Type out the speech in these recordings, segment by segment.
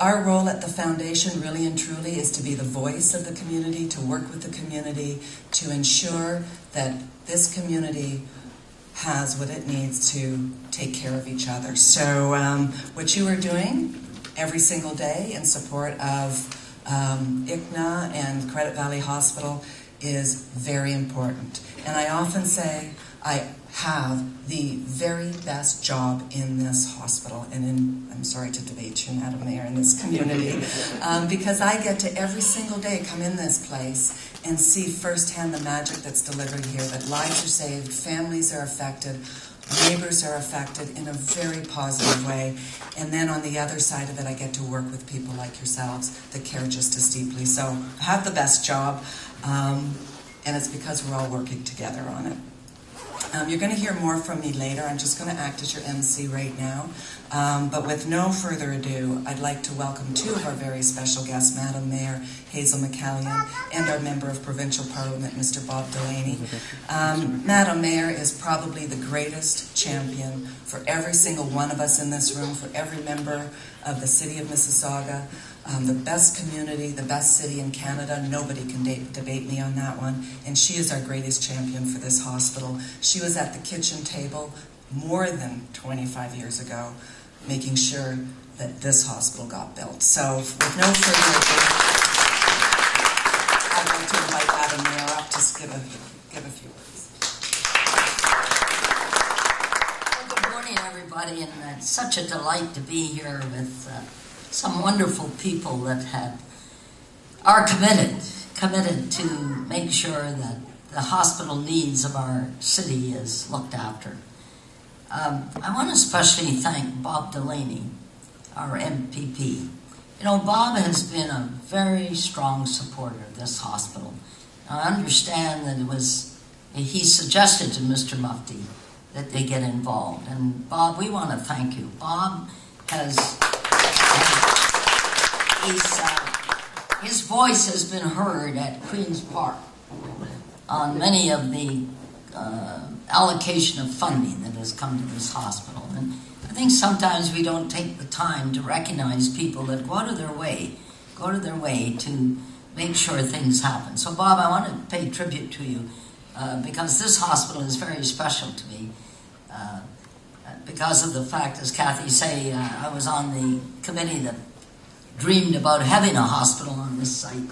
Our role at the foundation really and truly is to be the voice of the community, to work with the community, to ensure that this community has what it needs to take care of each other. So what you are doing every single day in support of ICNA and Credit Valley Hospital is very important. And I often say I have the very best job in this hospital, and I'm sorry to debate you, Madam Mayor, in this community, because I get to every single day come in this place and see firsthand the magic that's delivered here, that lives are saved, families are affected, neighbors are affected in a very positive way. And then on the other side of it, I get to work with people like yourselves that care just as deeply. So I have the best job, and it's because we're all working together on it. You're going to hear more from me later. I'm just going to act as your MC right now. But with no further ado, I'd like to welcome two of our very special guests, Madam Mayor Hazel McCallion and our Member of Provincial Parliament, Mr. Bob Delaney. Madam Mayor is probably the greatest champion for every single one of us in this room, for every member of the City of Mississauga. The best community, the best city in Canada. Nobody can debate me on that one. And she is our greatest champion for this hospital. She was at the kitchen table more than 25 years ago, making sure that this hospital got built. So with no further ado, I'd like to invite Madam Mayor up to give a few words. Well, good morning, everybody, and it's such a delight to be here with some wonderful people that are committed to make sure that the hospital needs of our city is looked after. I want to especially thank Bob Delaney, our MPP. You know, Bob has been a very strong supporter of this hospital. I understand that he suggested to Mr. Mufti that they get involved. And Bob, we want to thank you. Bob has... his voice has been heard at Queen's Park on many of the allocation of funding that has come to this hospital. And I think sometimes we don't take the time to recognize people that go out of their way to make sure things happen. So Bob, I want to pay tribute to you because this hospital is very special to me because of the fact, as Kathy say, I was on the committee that dreamed about having a hospital on this site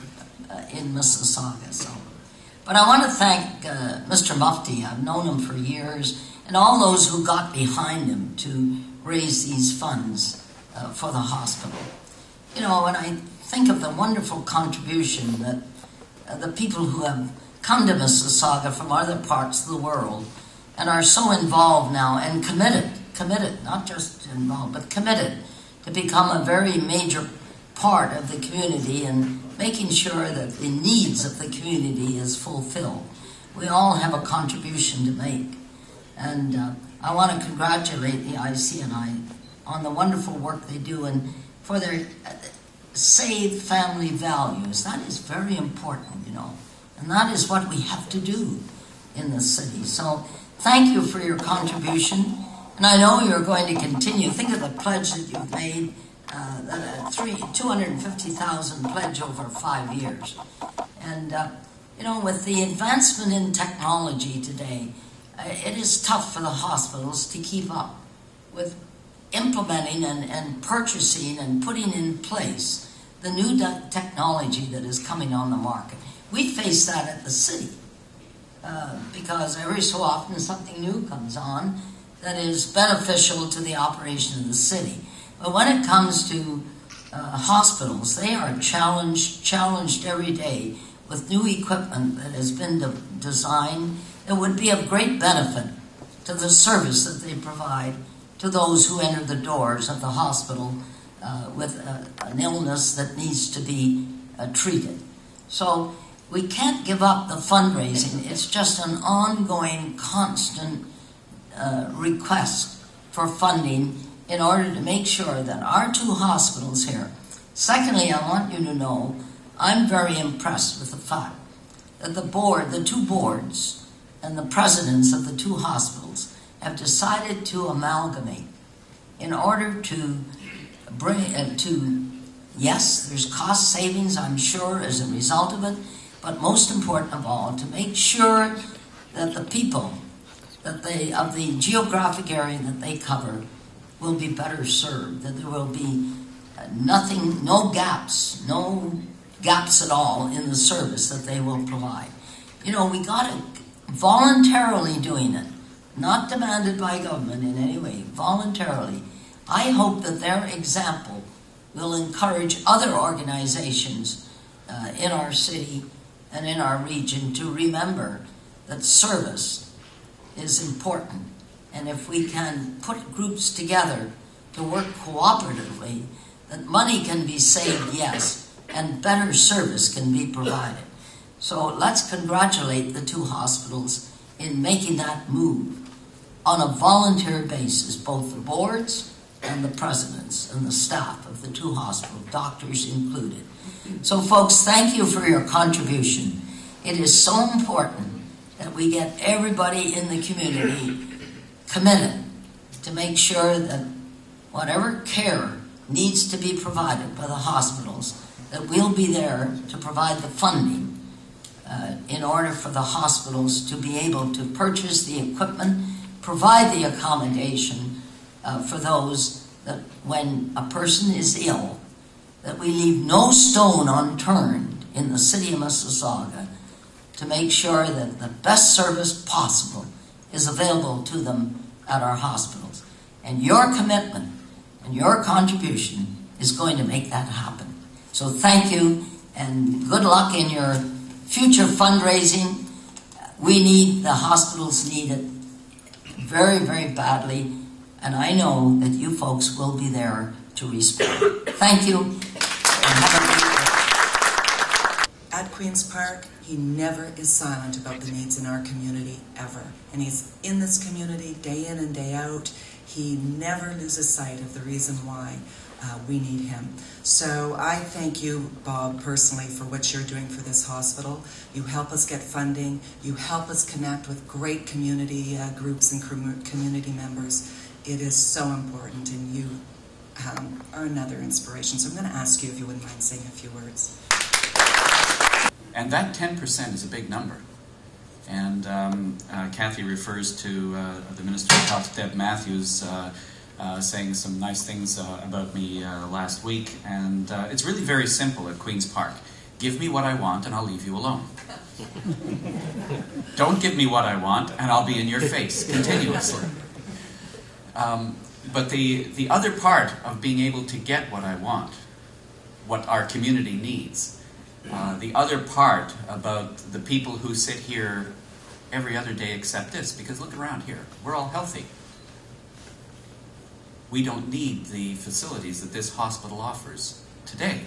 in Mississauga. So, but I want to thank Mr. Mufti. I've known him for years, and all those who got behind him to raise these funds for the hospital. You know, when I think of the wonderful contribution that the people who have come to Mississauga from other parts of the world and are so involved now and committed, not just involved, but committed to become a very major part of the community and making sure that the needs of the community is fulfilled. We all have a contribution to make. And I want to congratulate the ICNI on the wonderful work they do and for their save family values. That is very important, you know. And that is what we have to do in the city. So thank you for your contribution. And I know you're going to continue. Think of the pledge that you've made. $250,000 pledge over 5 years. And, you know, with the advancement in technology today, it is tough for the hospitals to keep up with implementing and purchasing and putting in place the new technology that is coming on the market. We face that at the city because every so often something new comes on that is beneficial to the operation of the city. But when it comes to hospitals, they are challenged every day with new equipment that has been designed that would be of great benefit to the service that they provide to those who enter the doors of the hospital with an illness that needs to be treated. So we can't give up the fundraising. It's just an ongoing, constant request for funding in order to make sure that our two hospitals here. Secondly, I want you to know I'm very impressed with the fact that the two boards and the presidents of the two hospitals have decided to amalgamate in order to Yes, there's cost savings, I'm sure, as a result of it, but most important of all, to make sure that the people of the geographic area that they cover will be better served, that there will be no gaps at all in the service that they will provide. You know, we got it voluntarily doing it, not demanded by government in any way, voluntarily. I hope that their example will encourage other organizations in our city and in our region to remember that service is important. And if we can put groups together to work cooperatively, that money can be saved, yes, and better service can be provided. So let's congratulate the two hospitals in making that move on a volunteer basis, both the boards and the presidents and the staff of the two hospitals, doctors included. So folks, thank you for your contribution. It is so important that we get everybody in the community committed to make sure that whatever care needs to be provided by the hospitals, that we'll be there to provide the funding in order for the hospitals to be able to purchase the equipment, provide the accommodation for those that when a person is ill, that we leave no stone unturned in the city of Mississauga to make sure that the best service possible is available to them at our hospitals. And your commitment and your contribution is going to make that happen. So thank you, and good luck in your future fundraising. The hospitals need it very, very badly, and I know that you folks will be there to respond. Thank you, and have a great day. At Queen's Park, he never is silent about the needs in our community, ever. And he's in this community day in and day out. He never loses sight of the reason why we need him. So I thank you, Bob, personally, for what you're doing for this hospital. You help us get funding. You help us connect with great community groups and community members. It is so important, and you are another inspiration. So I'm going to ask you if you wouldn't mind saying a few words. And that 10% is a big number. And Kathy refers to the Minister of Health, Deb Matthews, saying some nice things about me last week. And it's really very simple at Queen's Park. Give me what I want and I'll leave you alone. Don't give me what I want and I'll be in your face continuously. But the other part of being able to get what I want, what our community needs, the other part about the people who sit here every other day except this, because look around here, we're all healthy. We don't need the facilities that this hospital offers today,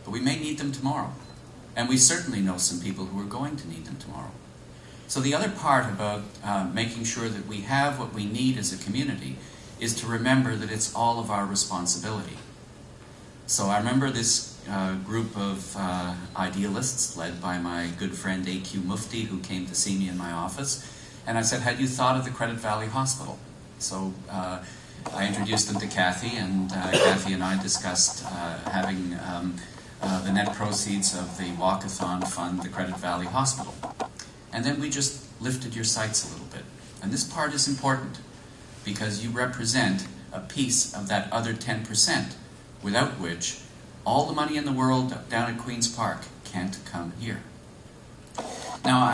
but we may need them tomorrow. And we certainly know some people who are going to need them tomorrow. So the other part about making sure that we have what we need as a community is to remember that it's all of our responsibility. So I remember this group of idealists led by my good friend A.Q. Mufti, who came to see me in my office, and I said, had you thought of the Credit Valley Hospital? So I introduced them to Kathy, and Kathy and I discussed having the net proceeds of the walkathon fund the Credit Valley Hospital. And then we just lifted your sights a little bit. And this part is important because you represent a piece of that other 10%, without which all the money in the world down at Queen's Park can't come here. Now,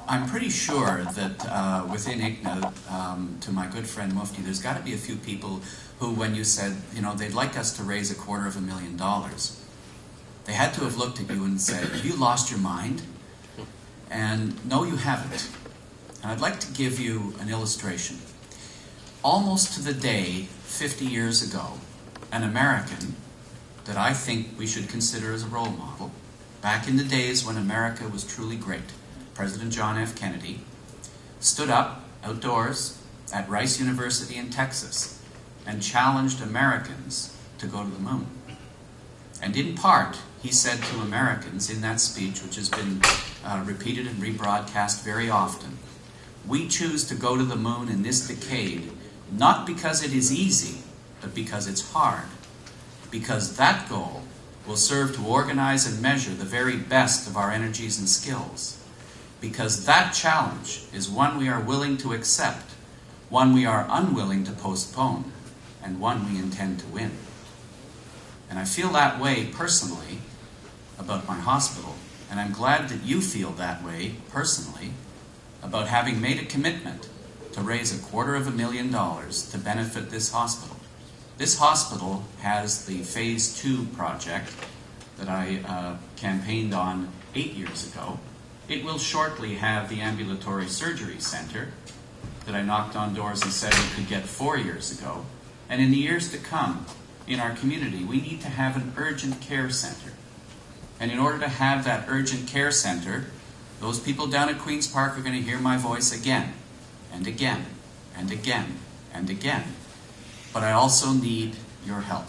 I'm pretty sure that within ICNA, to my good friend Mufti, there's got to be a few people who, when you said, you know, they'd like us to raise $250,000, they had to have looked at you and said, have you lost your mind? And no, you haven't. And I'd like to give you an illustration. Almost to the day, 50 years ago, an American that I think we should consider as a role model, back in the days when America was truly great, President John F. Kennedy, stood up outdoors at Rice University in Texas and challenged Americans to go to the moon. And in part, he said to Americans in that speech, which has been repeated and rebroadcast very often, we choose to go to the moon in this decade, not because it is easy, but because it's hard. because that goal will serve to organize and measure the very best of our energies and skills, because that challenge is one we are willing to accept, one we are unwilling to postpone, and one we intend to win. And I feel that way personally about my hospital, and I'm glad that you feel that way personally about having made a commitment to raise $250,000 to benefit this hospital. This hospital has the Phase 2 project that I campaigned on 8 years ago. It will shortly have the ambulatory surgery center that I knocked on doors and said it could get 4 years ago. And in the years to come, in our community, we need to have an urgent care center. And in order to have that urgent care center, those people down at Queen's Park are going to hear my voice again, and again, and again, and again. But I also need your help.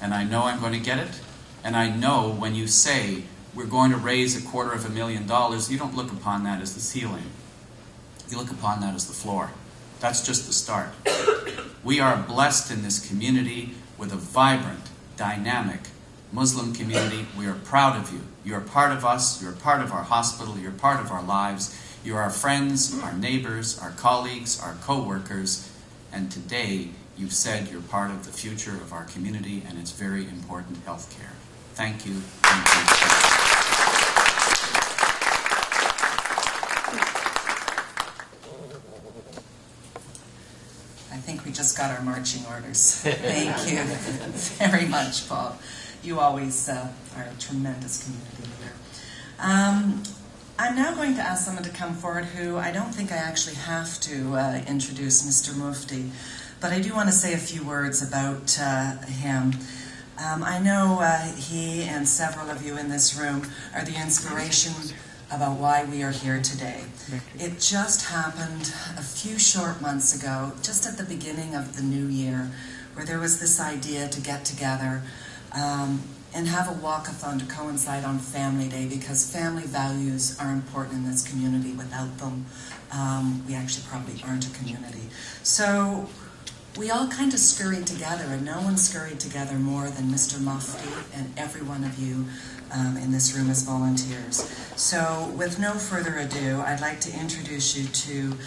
And I know I'm going to get it. And I know when you say we're going to raise $250,000, you don't look upon that as the ceiling. You look upon that as the floor. That's just the start. We are blessed in this community with a vibrant, dynamic Muslim community. We are proud of you. You are part of us. You are part of our hospital. You're part of our lives. You are our friends, our neighbors, our colleagues, our co-workers. And today, you've said you're part of the future of our community, and it's very important health care. Thank you. Thank you. I think we just got our marching orders. Thank you very much, Paul. You always are a tremendous community leader. I'm now going to ask someone to come forward who I don't think I actually have to introduce, Mr. Mufti, but I do want to say a few words about him. I know he and several of you in this room are the inspiration about why we are here today. It just happened a few short months ago, just at the beginning of the new year, where there was this idea to get together and have a walkathon to coincide on Family Day, because family values are important in this community. Without them, we actually probably aren't a community. So we all kind of scurried together, and no one scurried together more than Mr. Mufti and every one of you in this room as volunteers. So with no further ado, I'd like to introduce you to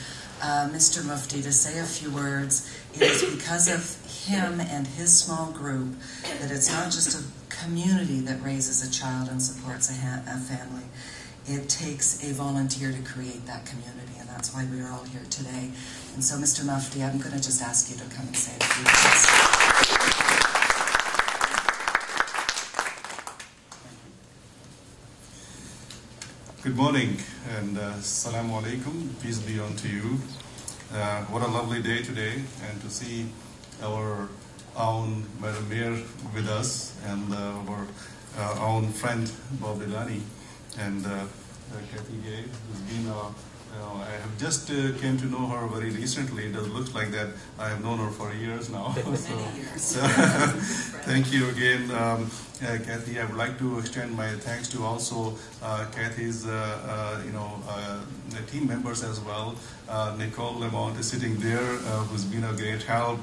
Mr. Mufti to say a few words. It is because of him and his small group that it's not just a community that raises a child and supports a family. It takes a volunteer to create that community, and that's why we are all here today. And so, Mr. Mufti, I'm going to just ask you to come and say a few words. Good morning, and Assalamu alaikum, peace be unto you. What a lovely day today, and to see our own Madam Mayor with us, and our own friend Bob Delani, and Kathy Gay, who's been I have just came to know her very recently. It does look like that I have known her for years now. So thank you again, Kathy. I would like to extend my thanks to also Kathy's, team members as well. Nicole Lamont is sitting there, who's been a great help.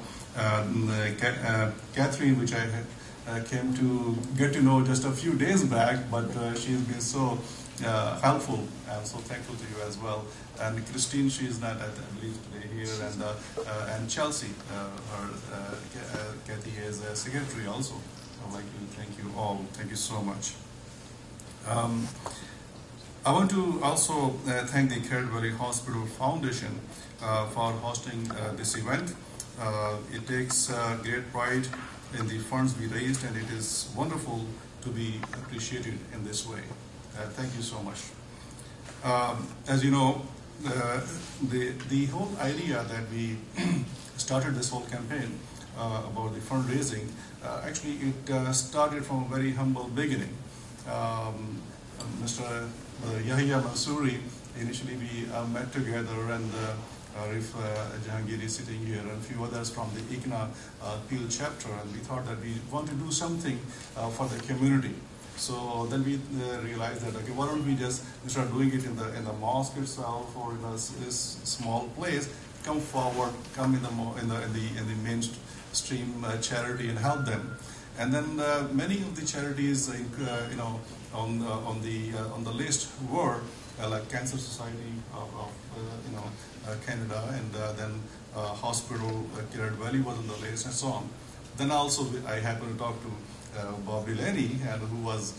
Catherine, which I came to get to know just a few days back, but she's been so helpful. I'm so thankful to you as well. And Christine, she is not, I believe, today here, and Chelsea, Kathy is a secretary also. I'd like to thank you all. Thank you so much. I want to also thank the Cadbury Hospital Foundation for hosting this event. It takes great pride in the funds we raised, and it is wonderful to be appreciated in this way. Thank you so much. As you know, the whole idea that we started this whole campaign about the fundraising, actually it started from a very humble beginning. Mr. Yahya Mansouri, initially we met together, and Arif Jahangiri sitting here, and a few others from the ICNA Peel chapter, and we thought that we want to do something for the community. So then we realized that, okay, why don't we just start doing it in the mosque itself, or in this small place? Come forward, come in the mainstream charity and help them. And then many of the charities, on the list were like Cancer Society of Canada, and then Hospital Kirat Valley was on the list, and so on. Then also I happened to talk to Bob Delaney, and who was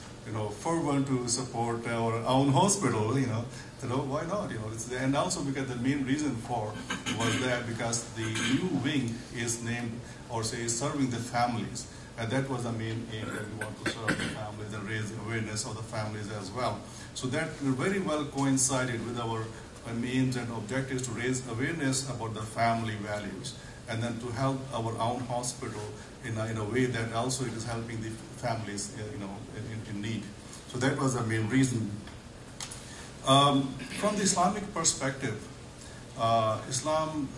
fervent to support our own hospital. Why not? And also because the main reason for was that because the new wing is named or say serving the families. And that was the main aim, that we want to serve the families and raise awareness of the families as well. So that very well coincided with our aims and objectives to raise awareness about the family values, and then to help our own hospital in a way that also it is helping the families in need. So that was the main reason. From the Islamic perspective, Islam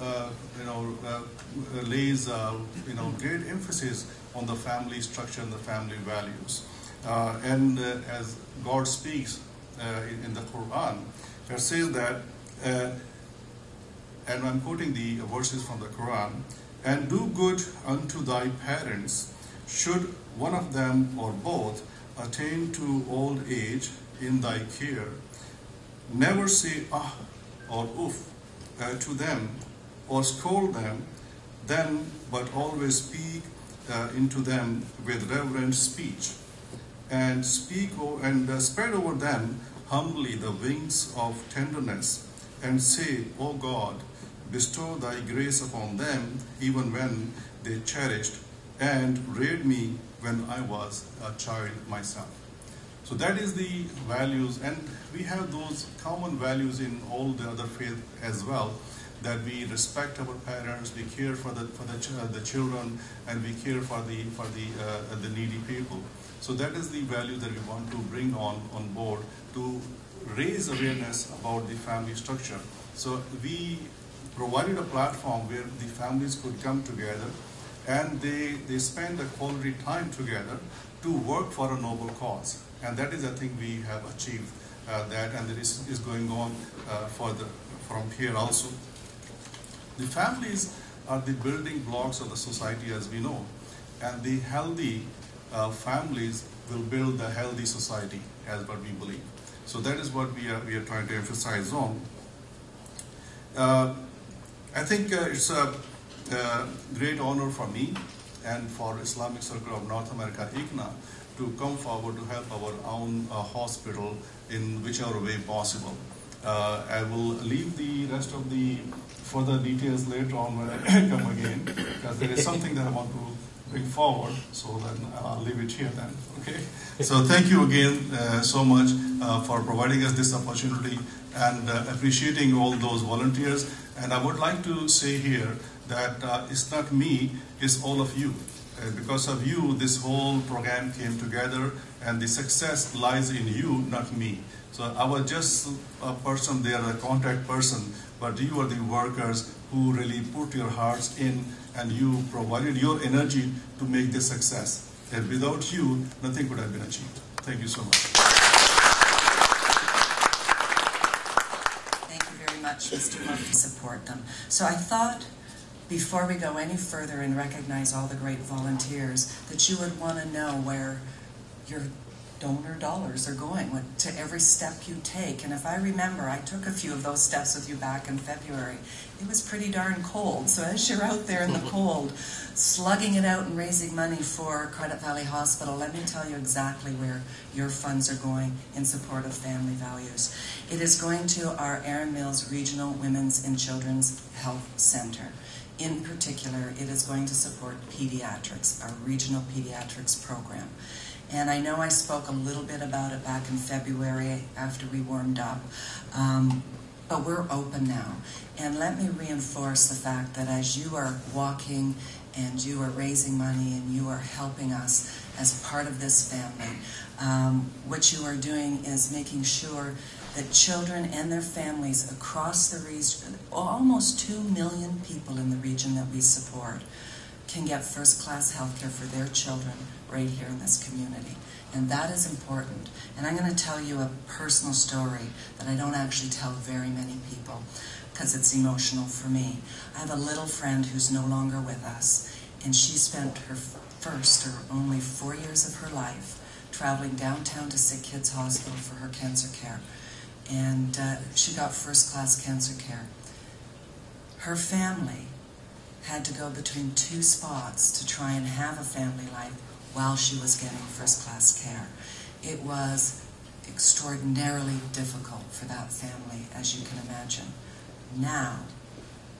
lays great emphasis on the family structure and the family values. As God speaks in the Quran, it says that, and I'm quoting the verses from the Quran, and do good unto thy parents, should one of them or both attain to old age in thy care. Never say ah or oof to them or scold them, then but always speak into them with reverent speech, and spread over them humbly the wings of tenderness, and say, O God, bestow thy grace upon them, even when they cherished and reared me when I was a child myself. So that is the values, and we have those common values in all the other faiths as well, that we respect our parents, we care for the children, and we care for the needy people. So that is the value that we want to bring on board to raise awareness about the family structure. So we provided a platform where the families could come together, and they spend a quality time together to work for a noble cause. And that is, I think, we have achieved that, and it is going on further from here also. The families are the building blocks of the society, as we know, and the healthy families will build a healthy society, as what we believe. So that is what we are trying to emphasize on. I think it's a great honor for me and for Islamic Circle of North America, ICNA, to come forward to help our own hospital in whichever way possible. I will leave the rest of the further details later on when I come again, because there is something that I want to bring forward, so then I'll leave it here then, okay? So thank you again so much for providing us this opportunity, and appreciating all those volunteers. And I would like to say here that it's not me, it's all of you. Because of you, this whole program came together, and the success lies in you, not me. So I was just a person there, a contact person, but you are the workers who really put your hearts in, and you provided your energy to make this success. And without you, nothing could have been achieved. Thank you so much. Thank you very much, Mr. Mark, to support them. So I thought, before we go any further and recognize all the great volunteers, that you would want to know where your donor dollars are going to every step you take. And if I remember, I took a few of those steps with you back in February. It was pretty darn cold. So as you're out there in the cold, slugging it out and raising money for Credit Valley Hospital, let me tell you exactly where your funds are going in support of family values. It is going to our Erin Mills Regional Women's and Children's Health Center. In particular, it is going to support pediatrics, our regional pediatrics program. And I know I spoke a little bit about it back in February after we warmed up, but we're open now. And let me reinforce the fact that as you are walking and you are raising money and you are helping us as part of this family, what you are doing is making sure that children and their families across the region, almost 2 million people in the region that we support, can get first-class health care for their children right here in this community. And that is important. And I'm going to tell you a personal story that I don't actually tell very many people, because it's emotional for me. I have a little friend who's no longer with us, and she spent her first or only 4 years of her life traveling downtown to Sick Kids Hospital for her cancer care. And she got first-class cancer care. Her family had to go between 2 spots to try and have a family life while she was getting first-class care. It was extraordinarily difficult for that family, as you can imagine. Now,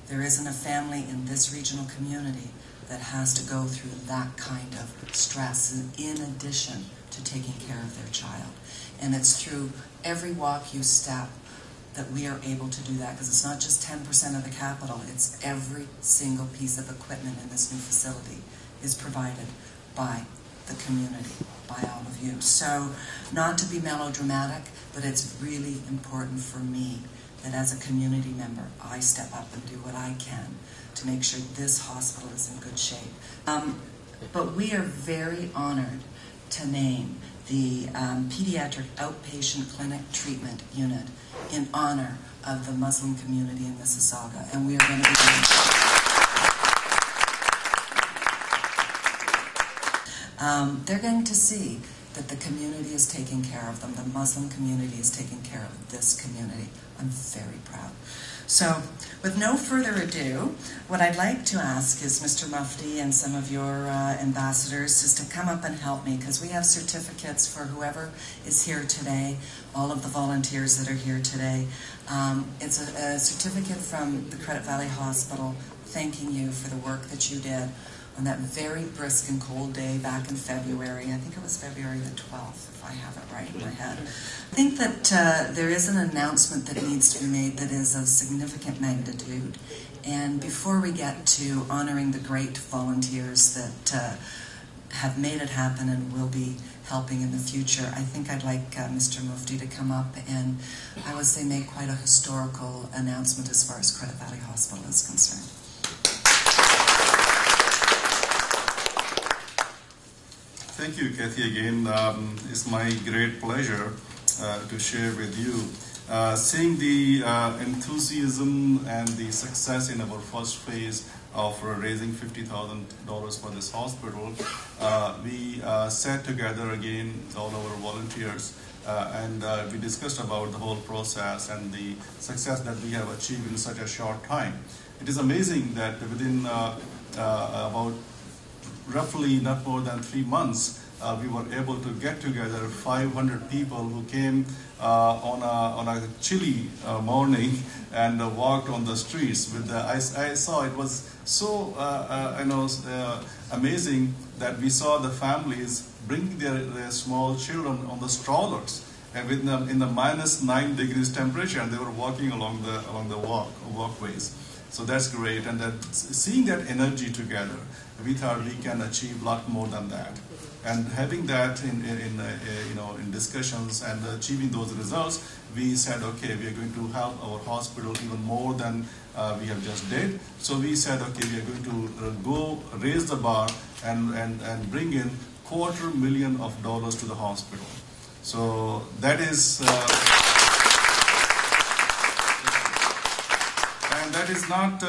there isn't a family in this regional community that has to go through that kind of stress in addition to taking care of their child. And it's through every walk you step that we are able to do that, because it's not just 10% of the capital, it's every single piece of equipment in this new facility is provided by the community, by all of you. So, not to be melodramatic, but it's really important for me that as a community member, I step up and do what I can to make sure this hospital is in good shape. But we are very honored to name the Pediatric Outpatient Clinic Treatment Unit in honor of the Muslim community in Mississauga, and we are going to be they're going to see that the community is taking care of them. The Muslim community is taking care of this community. I'm very proud. So, with no further ado, what I'd like to ask is Mr. Mufti and some of your ambassadors is to come up and help me, because we have certificates for whoever is here today, all of the volunteers that are here today. It's a certificate from the Credit Valley Hospital thanking you for the work that you did on that very brisk and cold day back in February. I think it was February the 12th, if I have it right in my head. I think that there is an announcement that needs to be made that is of significant magnitude. And before we get to honoring the great volunteers that have made it happen and will be helping in the future, I think I'd like Mr. Mufti to come up and, I would say, make quite a historical announcement as far as Credit Valley Hospital is concerned. Thank you, Kathy, again. It's my great pleasure to share with you. Seeing the enthusiasm and the success in our first phase of raising $50,000 for this hospital, we sat together again, all our volunteers, and we discussed about the whole process and the success that we have achieved in such a short time. It is amazing that within about roughly not more than 3 months, we were able to get together 500 people who came on a chilly morning and walked on the streets. I saw it was so amazing that we saw the families bringing their small children on the strollers and in the -9 degrees temperature, and they were walking along the walkways. So that's great, and seeing that energy together, we thought we can achieve a lot more than that. And having that in discussions and achieving those results, we said, okay, we are going to help our hospital even more than we have just did. So we said, okay, we are going to go raise the bar and bring in $250,000 to the hospital. So that is. And that is not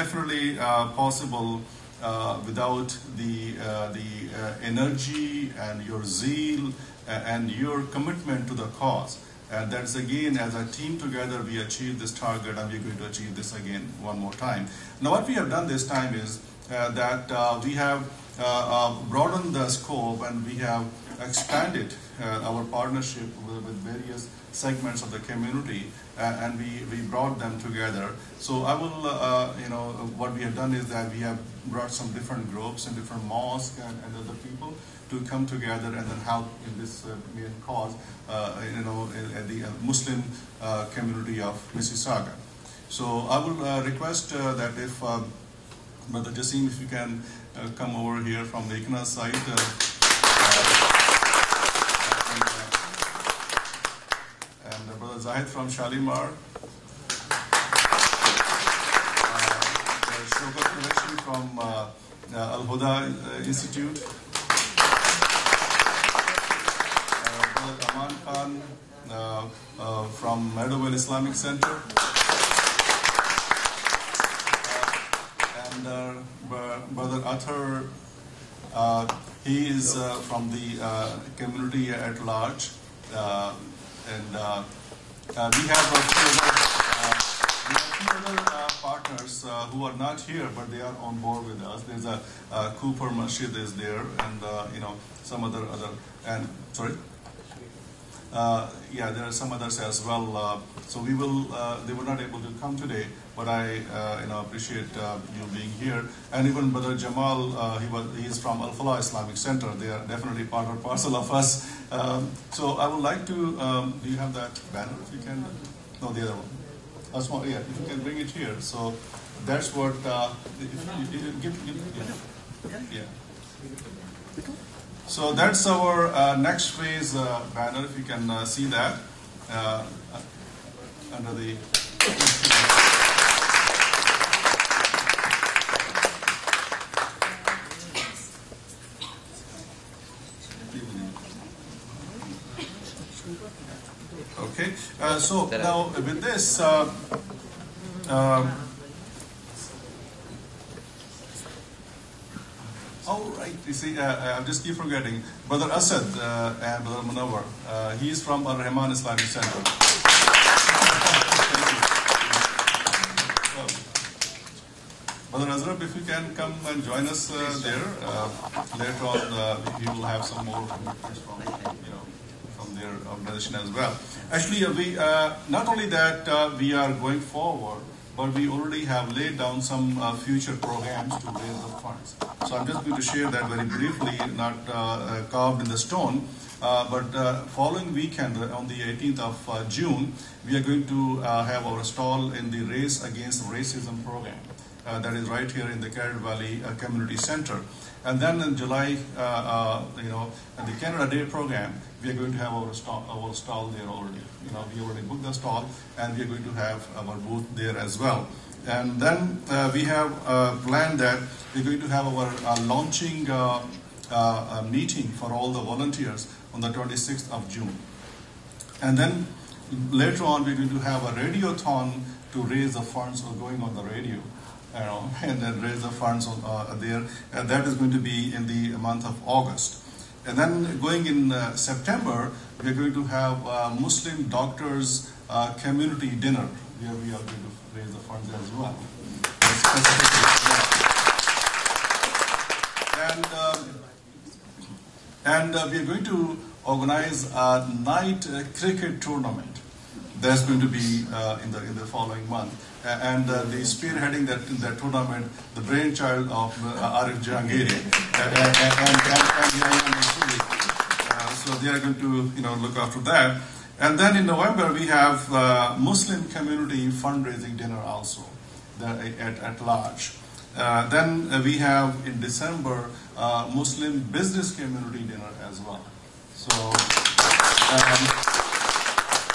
definitely possible without the energy and your zeal and your commitment to the cause. And that's again, as a team together, we achieved this target, and we're going to achieve this again one more time. Now, what we have done this time is that we have broadened the scope, and we have expanded our partnership with various segments of the community, and we brought them together. So I will, what we have done is that we have brought some different groups and different mosques and other people to come together and then help in this main cause, the Muslim community of Mississauga. So I will request that if Brother Jassim, if you can come over here from the ICNA side. And Brother Zahid from Shalimar. Shaukat Qureshi from Al-Huda Institute. Brother Aman Khan from Meadowvale Islamic Center. And Brother Athar He is from the community at large, and we have a few other partners who are not here, but they are on board with us. There's a Cooper Masjid is there, and some other and sorry. Yeah, there are some others as well. So we will. They were not able to come today, but I appreciate you being here. And even Brother Jamal, he is from Al Falah Islamic Center. They are definitely part and parcel of us. So I would like to. Do you have that banner? If you can. No, the other one. A small. Yeah, if you can bring it here. So that's what. Yeah. So that's our next phase banner, if you can see that under the. Okay, so now with this. Oh, right. You see, I just keep forgetting. Brother Asad and Brother Munawar. He's from Al Rahman Islamic Center. Brother Azrab, if you can come and join us there. Later on, we will have some more commitments from their organization as well. Actually, we not only that we are going forward, but we already have laid down some future programs to raise the funds. So I'm just going to share that very briefly, not carved in the stone, but following weekend, on the 18th of June, we are going to have our stall in the Race Against Racism program. That is right here in the Carrot Valley Community Center. And then in July, at the Canada Day program, we are going to have our stall there already. We already booked the stall, and we are going to have our booth there as well. And then we have planned that we're going to have our launching meeting for all the volunteers on the 26th of June. And then later on, we're going to have a radiothon to raise the funds for going on the radio. And then raise the funds there. And that is going to be in the month of August. And then going in September, we're going to have Muslim Doctors Community Dinner, where we are going to raise the funds as well. And we are going to organize a night cricket tournament. That's going to be in the following month. And the spearheading that tournament, the brainchild of Arif Jahangiri and so they are going to look after that. And then in November we have Muslim community fundraising dinner also at large. Then we have in December Muslim business community dinner as well. So.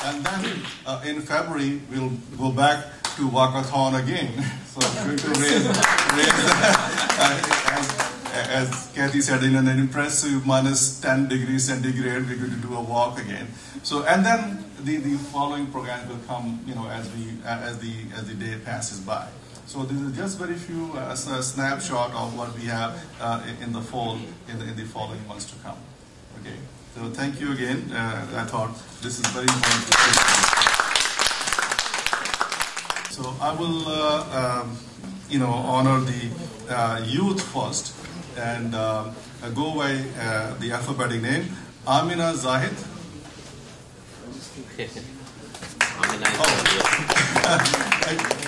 And then in February, we'll go back to walkathon again. So we're going to raise as Kathy said, in an impressive minus 10 degrees centigrade, we're going to do a walk again. So, and then the following program will come, as the day passes by. So this is just very few a snapshot of what we have in the fall, in the following months to come. Okay. So thank you again. I thought this is very important to say. So I will, honor the youth first and go by the alphabetic name. Amina Zahid.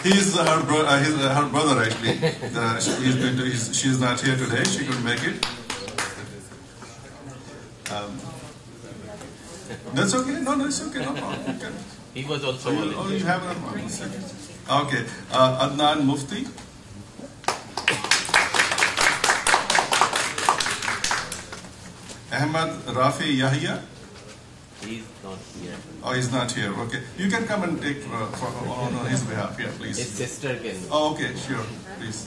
He's her brother actually. She's not here today. She couldn't make it. That's okay. No, it's okay. No problem. Okay. He was also. You have that one. Okay. Adnan Mufti. Ahmad Rafi Yahya. He's not here. Oh, he's not here. Okay. You can come and take on his behalf. Yeah, please. His sister can. Oh, okay. Sure. Please.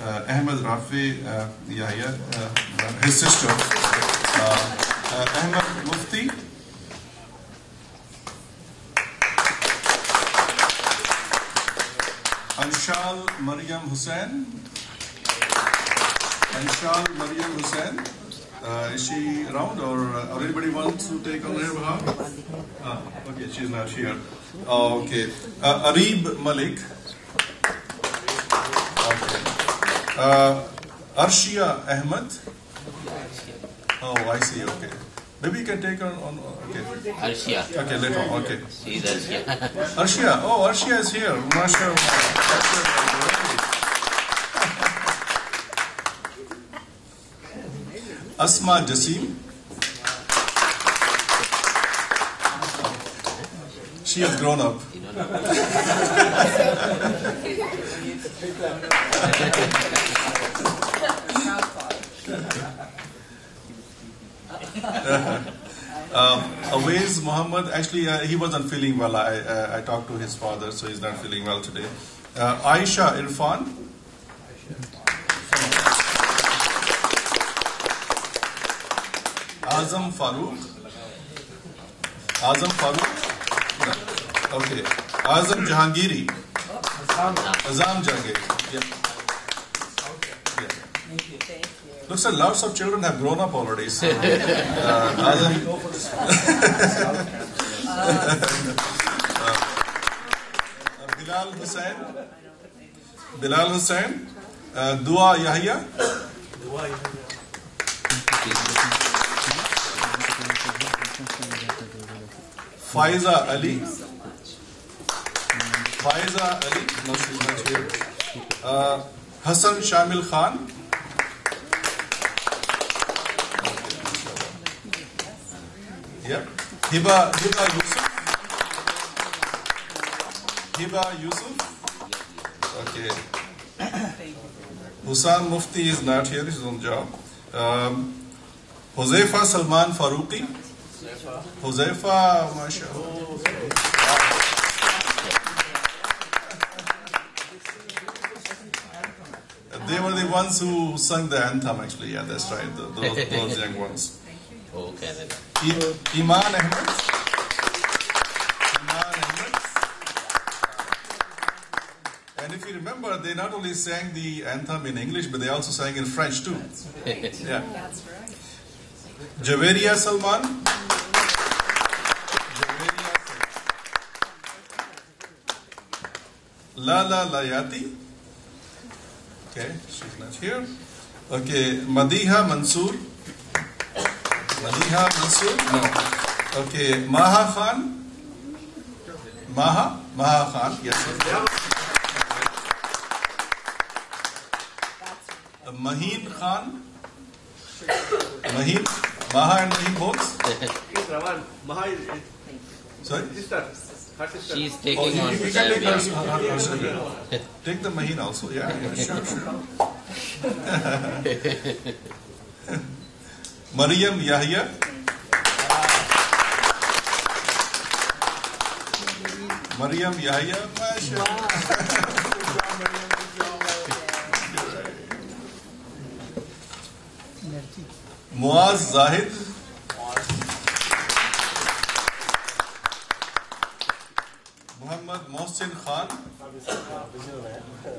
Ahmad Rafi Yahya, his sister. Ahmad Mufti. Anshal Mariam Hussain. Anshal Mariam Hussain. Is she around or anybody wants to take on her behalf? Okay, she's not here. Okay. Arib Malik. Okay. Arshia Ahmed. Oh, I see. Okay. Maybe you can take her on. Okay. Arshia. Okay, later on. Okay. She's Arshia. Arshia. Oh, Arshia is here. MashaAllah. Asma Jasim. She has grown up. Awais Muhammad, actually he wasn't feeling well. I talked to his father, so he's not feeling well today. Aisha Irfan. Azam Farooq. Azam Farooq. No. Okay. Azam Jahangiri. Azam Jahangiri. Yeah. Looks like lots of children have grown up already. So, Bilal Hussain. Bilal Hussain. Dua Yahya. Faiza Ali. Faiza Ali. No, she's not here. Hassan Shamil Khan. Yeah. Hiba Yusuf. Hiba Yusuf. Okay. Hussain Mufti is not here. He's on job. Huzaifa Salman Farooqi. Huzaifa, mashallah. They were the ones who sung the anthem, actually. Yeah, that's right. Those young ones. Oh, Canada. Iman Ahmed. Iman Ahmed. And if you remember, they not only sang the anthem in English, but they also sang in French too. Yeah. That's right. Javeria Salman. Lala Layati. Okay, she's not here. Okay, Madiha Mansoor. Madiha Mansoor? No. Okay, Maha Khan. Maha Khan, yes. Maheen Khan. Maheen. Maha and Maheen both? Sorry? She's taking on You can take her sister. Take the Maheen also, yeah, sure. Mariam Yahya. Mariam Yahya, mashallah. Muaz Zahid. Muhammad Mohsin Khan.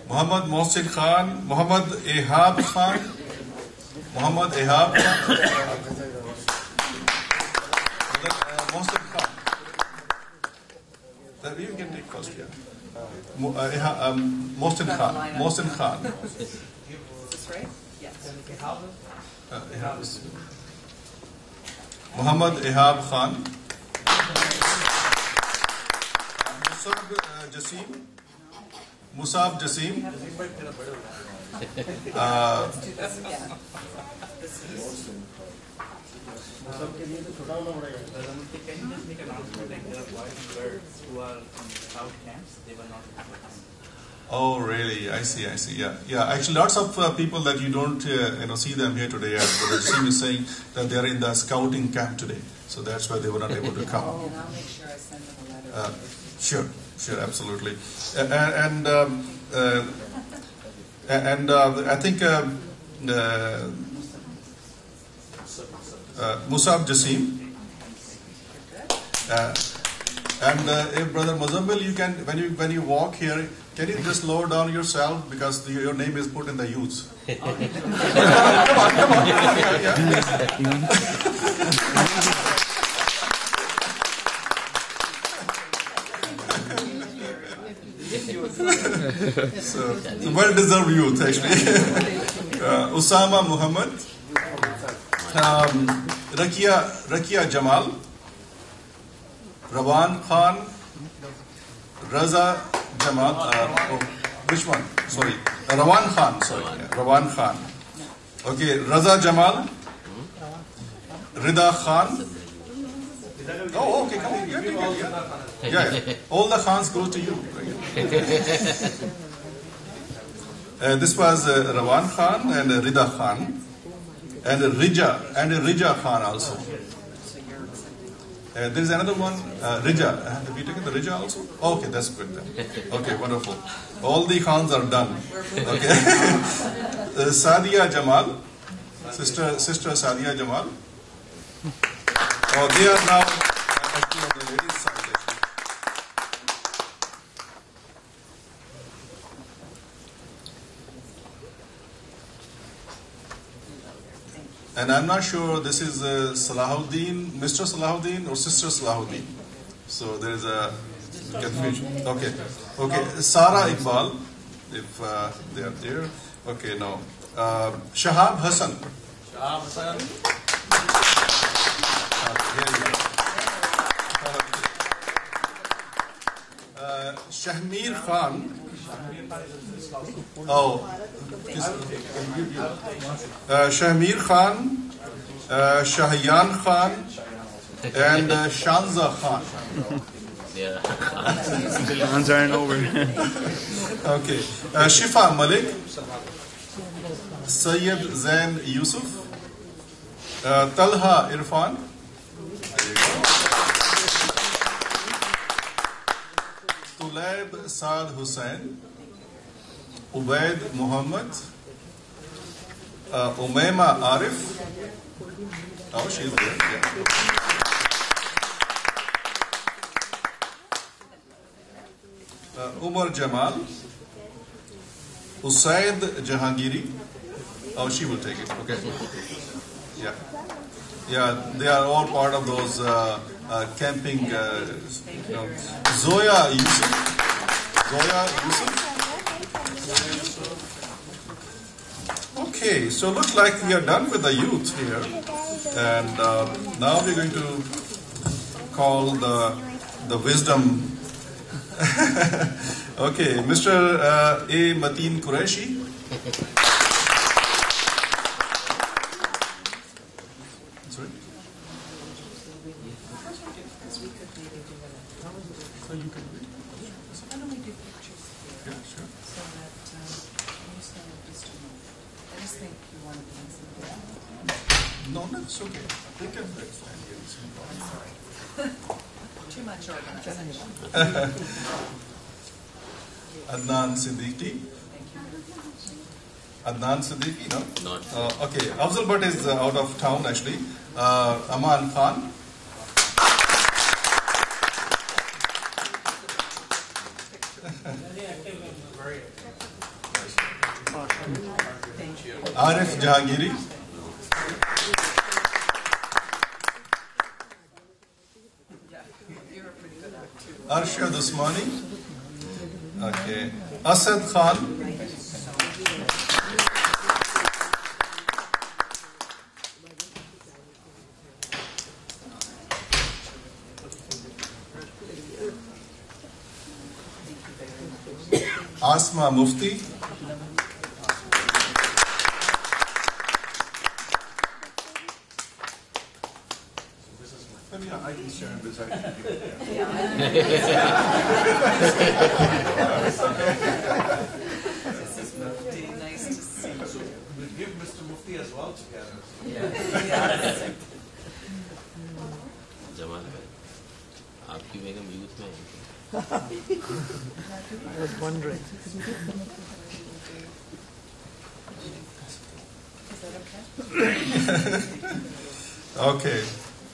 Muhammad Mohsin Khan. Muhammad Ehab Khan. Muhammad Ehab Khan. Mohsin Khan. That you can take first, yeah. Mohsin Khan. Mohsin Khan. Is this right? Yes. Ehab. Muhammad Ehab Khan. Musab Jasim. Oh, really? I see. Yeah. Actually, lots of people that you don't, see them here today. But Jasim is saying that they are in the scouting camp today, so that's why they were not able to come. And I'll make sure I send them a letter. Sure, absolutely. I think Musab Jasim. And if Brother Muzammil, you can when you walk here, Can you just lower down yourself because your name is put in the youth? Come on. So, well-deserved youth, actually. Usama Muhammad, Rakia Jamal, Rawan Khan, Raza Jamal, which one? Sorry, Rawan Khan, sorry. Rawan Khan. Okay, Raza Jamal, Rida Khan. Oh, okay, come on, yeah. All the Khans go to you. This was Rawan Khan and Rida Khan and Rija Khan also. There is another one, Rija. Have we taken the Rija also? Okay, that's good then. Okay, wonderful. All the Khans are done. Okay. Sadia Jamal, sister Sadia Jamal. Oh, they are now actually on the ladies' side. And I'm not sure this is Salahuddin, Mr. Salahuddin or Sister Salahuddin. So there is a confusion. Okay. Sara Iqbal, if they are there. Okay, no. Shahab Hassan. Shahmir Khan. Shahmir Khan, Shahyan Khan, and Shanza Khan. Yeah. Hands aren't over. Okay. Shifa Malik, Sayyid Zain Yusuf, Talha Irfan. There you go. Tulaib Saad Hussain, Ubaid Muhammad, Umayma Arif. Oh, she's there. Yeah. Umar Jamal, Usaid Jahangiri. Oh, she will take it. Okay. Yeah, they are all part of those camping. Zoya Yusuf. Okay, so looks like we are done with the youth here, and now we're going to call the wisdom. Okay, Mr. A. Mateen Qureshi. Sorry. So you can read. Why don't we do pictures here? Yeah, sure. So that you stand up just a moment. I just think you want to be in some way. No, that's okay. They can stand here. Too much organization. Adnan Siddiqui. Adnan Siddiqui, no? Not. Okay, Afzal Bhatt is out of town actually. Aman Khan. Arif Jahangiri. You're a pretty good actor too. Arshad Usmani. Okay. Asad Khan. Asma Mufti. I can share beside you. This is Mufti. Nice to see you. We'll give Mr. Mufti as well together. Jamal भाई आपकी बेगम youth में है I was wondering. Is that okay? Okay.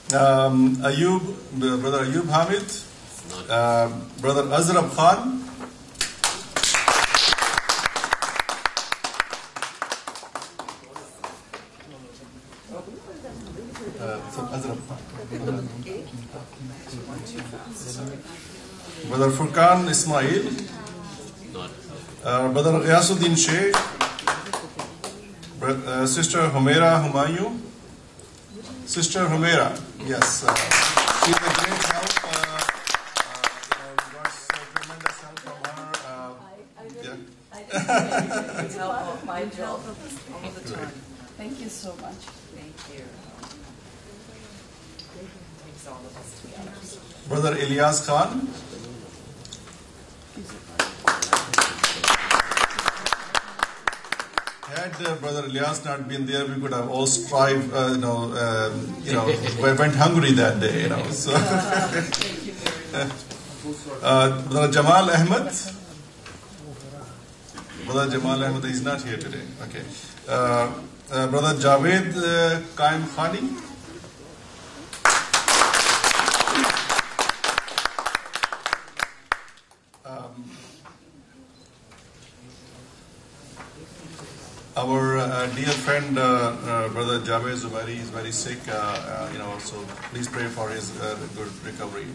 Ayub, brother Ayub Hamid, brother Azrab Khan. Brother Furqan Ismail, Not. Brother Ghiyasuddin Sheikh, Sister Humaira Humayun, Sister Humaira, yes, she's a great help. We got tremendous help from her. Yeah. It's help of my job all the time. Thank you so much. Thank you. Takes all of us together. Brother Ilyas Khan, had Brother Ilyas not been there, we could have all strived, went hungry that day, So, Thank you very much. Brother Jamal Ahmed. Brother Jamal Ahmed is not here today. Okay. Brother Javed Qaim Khani. Our dear friend, Brother Javed Zubairi is very sick, so please pray for his good recovery.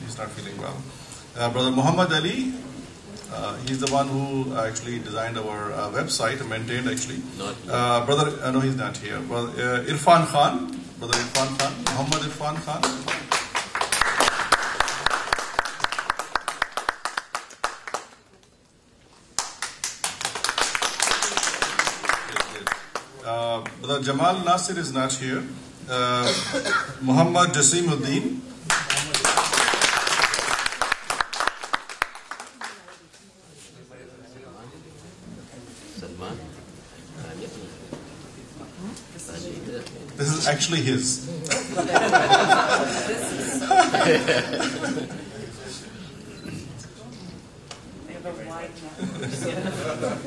He's not feeling well. Brother Muhammad Ali, he's the one who actually designed our website, maintained actually. Not. Brother, no, he's not here. Brother Irfan Khan, Brother Irfan Khan, Muhammad Irfan Khan. Brother Jamal Nasir is not here. Muhammad Jasimuddin. Salman. This is actually his. They have a wide network.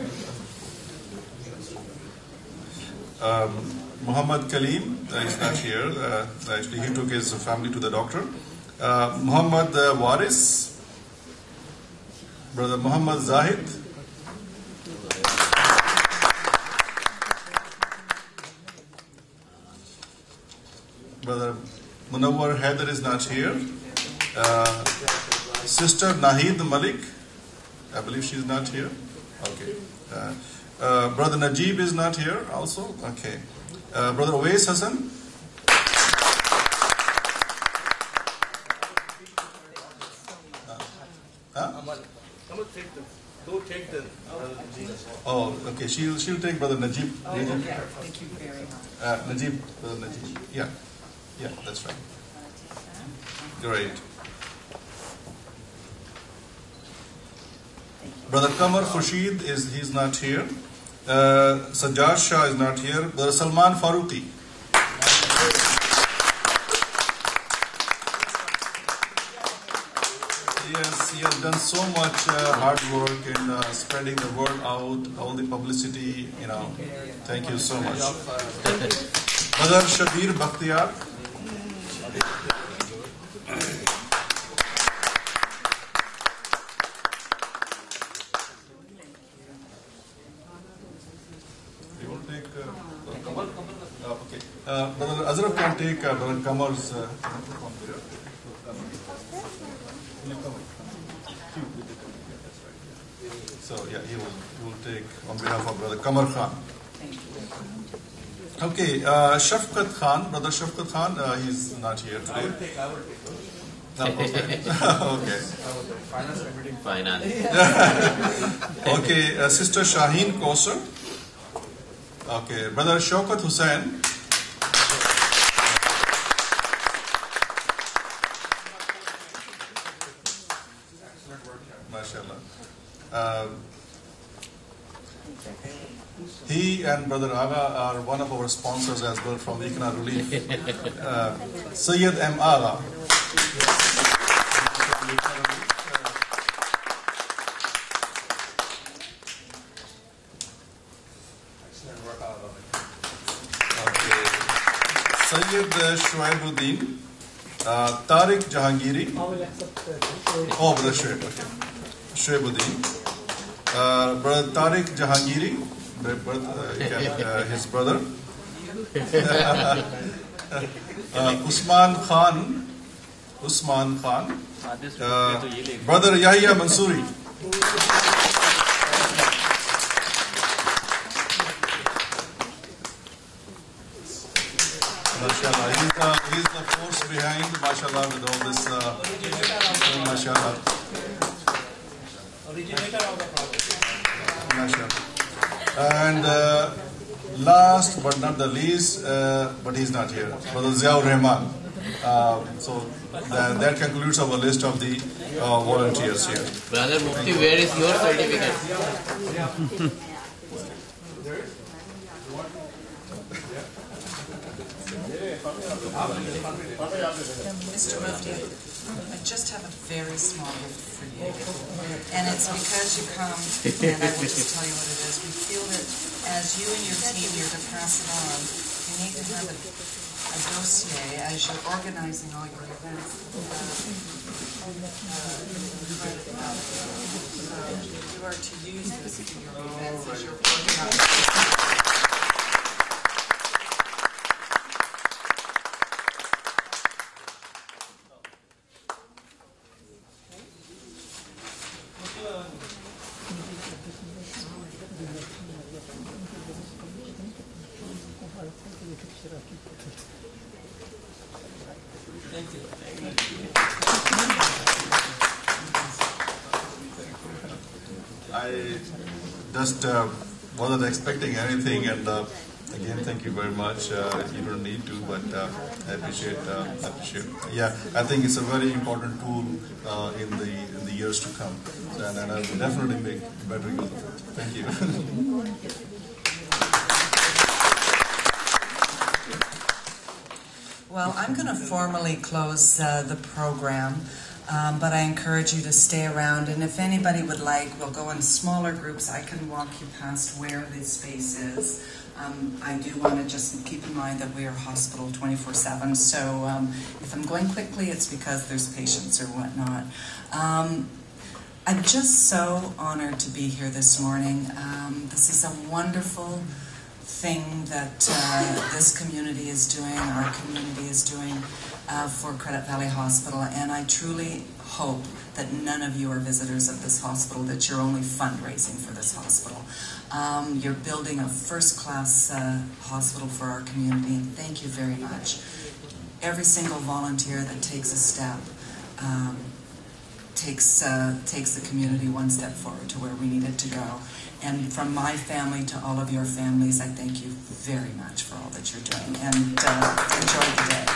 Muhammad Kaleem is not here. Actually, he took his family to the doctor. Muhammad Waris. Brother Muhammad Zahid. Brother Munawwar Haider is not here. Sister Nahid Malik, I believe she is not here. Okay. Brother Najib is not here also. Okay. Brother Uwais Hassan. Take the Oh, okay. She'll take Brother Najib. Oh, okay. Thank you very much. Najib, Brother Najib. Yeah, that's right. Great. Brother Qamar Khurshid he's not here. Sajjad Shah is not here. Brother Salman Farooqi. Yes, he has done so much hard work in spreading the word out, all the publicity, Thank you so much. Brother Shabir Bakhtiyar. You want to take okay. Brother Azraf can take Brother Kamar's So yeah, he will take on behalf of Brother Kamar Khan. Okay, Shafqat Khan, Brother Shafqat Khan, he's not here today. I will take. No, okay. Okay. Finance. Okay, Sister Shaheen Kausar. Okay, Brother Shaukat Hussain. MashaAllah. He and Brother Aga are one of our sponsors as well from Ikna Relief. Sayyid M. Aga. Okay. Sayyid Shuaibuddin. Tariq Jahangiri. Oh, Brother Shuaib. Okay. Shuaibuddin. Brother Tariq Jahangiri. His brother. Usman Khan, brother Yahya Mansouri. Mashallah, he's the force behind, mashallah, with all this, mashallah. Originator of the project. Mashallah. And last but not the least, but he's not here, Brother Ziaur Rahman. So that concludes our list of the volunteers here. Brother Mufti, where is your certificate? Mr. Mufti, I just have a very small gift for you. And it's because you come, and I will just tell you what it is. We feel that as you and your team, you're to pass it on, you need to have a dossier as you're organizing all your events. You are to use this in your events as you're organizing. I just wasn't expecting anything, and again, thank you very much. You don't need to, but I appreciate. Yeah, I think it's a very important tool in the years to come, and I will definitely make better use of it. Thank you. Well, I'm going to formally close the program, but I encourage you to stay around. And if anybody would like, we'll go in smaller groups. I can walk you past where the space is. I do want to just keep in mind that we are hospital 24/7. So if I'm going quickly, it's because there's patients or whatnot. I'm just so honored to be here this morning. This is a wonderful thing that this community is doing, our community is doing for Credit Valley Hospital, and I truly hope that none of you are visitors of this hospital, that you're only fundraising for this hospital. You're building a first-class hospital for our community, and thank you very much. Every single volunteer that takes a step takes the community one step forward to where we need it to go. And from my family to all of your families, I thank you very much for all that you're doing, and enjoy the day.